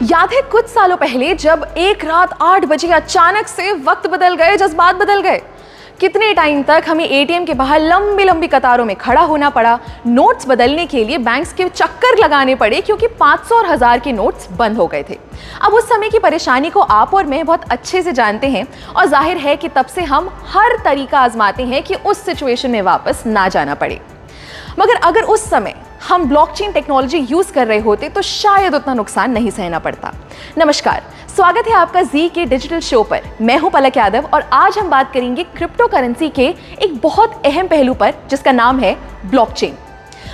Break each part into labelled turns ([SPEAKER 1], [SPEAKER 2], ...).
[SPEAKER 1] याद है कुछ सालों पहले जब एक रात 8 बजे अचानक से वक्त बदल गए, जज्बात बदल गए। कितने टाइम तक हमें एटीएम के बाहर लंबी लंबी कतारों में खड़ा होना पड़ा, नोट्स बदलने के लिए बैंक्स के चक्कर लगाने पड़े क्योंकि 500 और 1000 के नोट्स बंद हो गए थे। अब उस समय की परेशानी को आप और मैं बहुत अच्छे से जानते हैं और जाहिर है कि तब से हम हर तरीका आजमाते हैं कि उस सिचुएशन में वापस ना जाना पड़े। मगर अगर उस समय हम ब्लॉकचेन टेक्नोलॉजी यूज कर रहे होते तो शायद उतना नुकसान नहीं सहना पड़ता। नमस्कार, स्वागत है आपका जी के डिजिटल शो पर। मैं हूं पलक यादव और आज हम बात करेंगे क्रिप्टो करेंसी के एक बहुत अहम पहलू पर जिसका नाम है ब्लॉकचेन।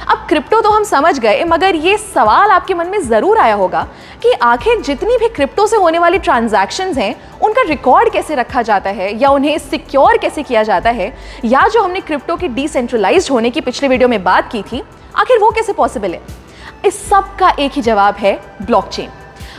[SPEAKER 1] अब क्रिप्टो तो हम समझ गए, मगर ये सवाल आपके मन में जरूर आया होगा कि आखिर जितनी भी क्रिप्टो से होने वाली ट्रांजैक्शंस हैं उनका रिकॉर्ड कैसे रखा जाता है या उन्हें सिक्योर कैसे किया जाता है, या जो हमने क्रिप्टो के डिसेंट्रलाइज्ड होने की पिछले वीडियो में बात की थी, आखिर वो कैसे पॉसिबल है। इस सब का एक ही जवाब है ब्लॉकचेन।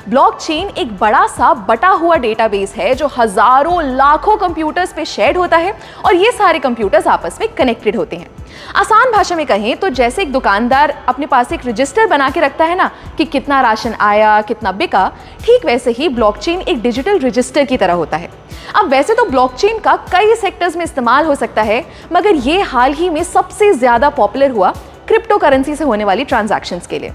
[SPEAKER 1] ब्लॉकचेन एक बड़ा सा बटा हुआ डेटाबेस है जो हजारों लाखों कंप्यूटर्स पे शेयर्ड होता है और ये सारे कंप्यूटर्स आपस में कनेक्टेड होते हैं। आसान भाषा में कहें तो जैसे एक दुकानदार अपने पास एक रजिस्टर बना के रखता है ना कि कितना राशन आया, कितना बिका, ठीक वैसे ही ब्लॉकचेन एक डिजिटल रजिस्टर की तरह होता है। अब वैसे तो ब्लॉकचेन का कई सेक्टर्स में इस्तेमाल हो सकता है, मगर ये हाल ही में सबसे ज्यादा पॉपुलर हुआ क्रिप्टो करेंसी से होने वाली ट्रांजैक्शंस के लिए।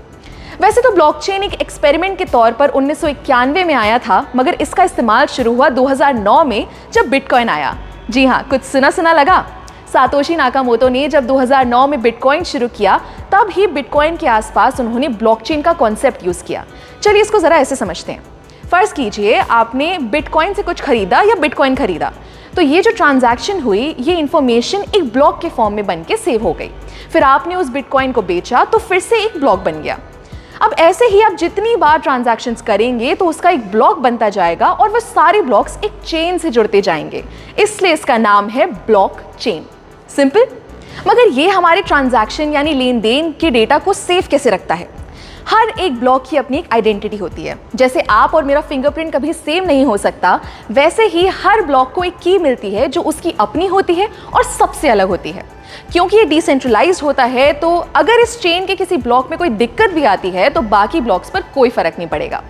[SPEAKER 1] वैसे तो ब्लॉकचेन एक एक्सपेरिमेंट के तौर पर 1991 में आया था, मगर इसका इस्तेमाल शुरू हुआ 2009 में जब बिटकॉइन आया। जी हाँ, कुछ सुना सुना लगा। सातोशी नाकामोटो ने जब 2009 में बिटकॉइन शुरू किया, तब ही बिटकॉइन के आसपास उन्होंने ब्लॉकचेन का कॉन्सेप्ट यूज किया। चलिए इसको जरा ऐसे समझते हैं। फर्ज कीजिए आपने बिटकॉइन से कुछ खरीदा या बिटकॉइन खरीदा, तो ये जो ट्रांजैक्शन हुई, ये इंफॉर्मेशन एक ब्लॉक के फॉर्म में बन के सेव हो गई। फिर आपने उस बिटकॉइन को बेचा तो फिर से एक ब्लॉक बन गया। अब ऐसे ही आप जितनी बार ट्रांजैक्शंस करेंगे तो उसका एक ब्लॉक बनता जाएगा और वह सारे ब्लॉक्स एक चेन से जुड़ते जाएंगे, इसलिए इसका नाम है ब्लॉकचेन। सिंपल। मगर ये हमारे ट्रांजैक्शन यानी लेन देन के डेटा को सेव कैसे रखता है? हर एक ब्लॉक की अपनी एक आइडेंटिटी होती है। जैसे आप और मेरा फिंगरप्रिंट कभी सेम नहीं हो सकता, वैसे ही हर ब्लॉक को एक की मिलती है जो उसकी अपनी होती है और सबसे अलग होती है। क्योंकि ये डिसेंट्रलाइज्ड होता है, तो अगर इस चेन के किसी ब्लॉक में कोई दिक्कत भी आती है तो बाकी ब्लॉक्स पर कोई फर्क नहीं पड़ेगा।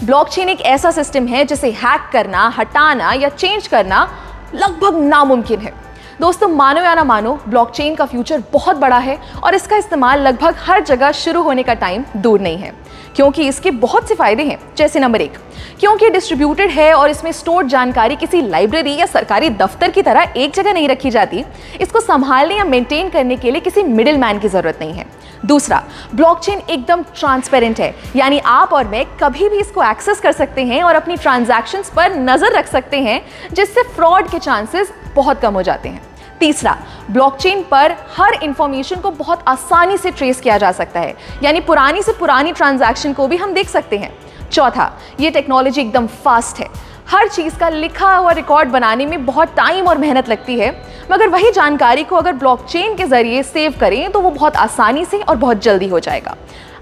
[SPEAKER 1] ब्लॉकचेन एक ऐसा सिस्टम है जिसे हैक करना, हटाना या चेंज करना लगभग नामुमकिन है। दोस्तों, मानो या ना मानो, ब्लॉकचेन का फ्यूचर बहुत बड़ा है और इसका इस्तेमाल लगभग हर जगह शुरू होने का टाइम दूर नहीं है, क्योंकि इसके बहुत से फायदे हैं। जैसे नंबर 1, क्योंकि डिस्ट्रीब्यूटेड है और इसमें स्टोर्ड जानकारी किसी लाइब्रेरी या सरकारी दफ्तर की तरह एक जगह नहीं रखी जाती। इसको संभालने या मेंटेन करने के लिए किसी मिडिल मैन की जरूरत नहीं है। दूसरा, ब्लॉकचेन एकदम ट्रांसपेरेंट है, यानी आप और मैं कभी भी इसको एक्सेस कर सकते हैं और अपनी ट्रांजैक्शंस पर नजर रख सकते हैं, जिससे फ्रॉड के चांसेस बहुत कम हो जाते हैं। तीसरा, ब्लॉकचेन पर हर इंफॉर्मेशन को बहुत आसानी से ट्रेस किया जा सकता है, यानी पुरानी से पुरानी ट्रांजैक्शन को भी हम देख सकते हैं। चौथा, ये टेक्नोलॉजी एकदम फास्ट है। हर चीज़ का लिखा हुआ रिकॉर्ड बनाने में बहुत टाइम और मेहनत लगती है, मगर वही जानकारी को अगर ब्लॉकचेन के जरिए सेव करें तो वो बहुत आसानी से और बहुत जल्दी हो जाएगा।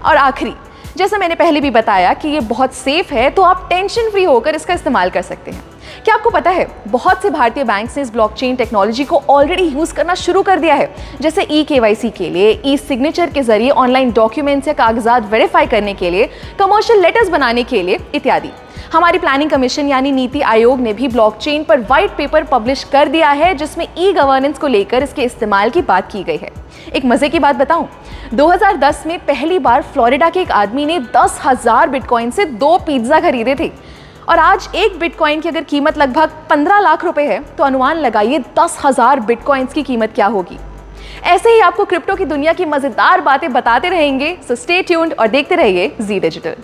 [SPEAKER 1] और आखिरी, जैसा मैंने पहले भी बताया कि ये बहुत सेफ है, तो आप टेंशन फ्री होकर इसका इस्तेमाल कर सकते हैं। क्या आपको पता है, बहुत से भारतीय बैंक्स ने इस ब्लॉकचेन टेक्नोलॉजी को ऑलरेडी यूज करना शुरू कर दिया है, जैसे ई-केवाईसी के लिए, ई सिग्नेचर के जरिए ऑनलाइन डॉक्यूमेंट्स या कागजात वेरीफाई करने के लिए, कमर्शियल लेटर्स बनाने के लिए इत्यादि। हमारी प्लानिंग कमीशन यानी नीति आयोग ने भी ब्लॉकचेन पर व्हाइट पेपर पब्लिश कर दिया है, जिसमें ई गवर्नेंस को लेकर इसके इस्तेमाल की बात की गई है। एक मजे की बात बताऊं, 2010 में पहली बार फ्लोरिडा के एक आदमी ने 10,000 बिटकॉइन से 2 पिज्जा खरीदे थे, और आज एक बिटकॉइन की अगर कीमत लगभग 15 लाख रुपए है, तो अनुमान लगाइए 10,000 बिटकॉइंस की कीमत क्या होगी। ऐसे ही आपको क्रिप्टो की दुनिया की मजेदार बातें बताते रहेंगे, सो स्टे ट्यून्ड और देखते रहिए जी डिजिटल।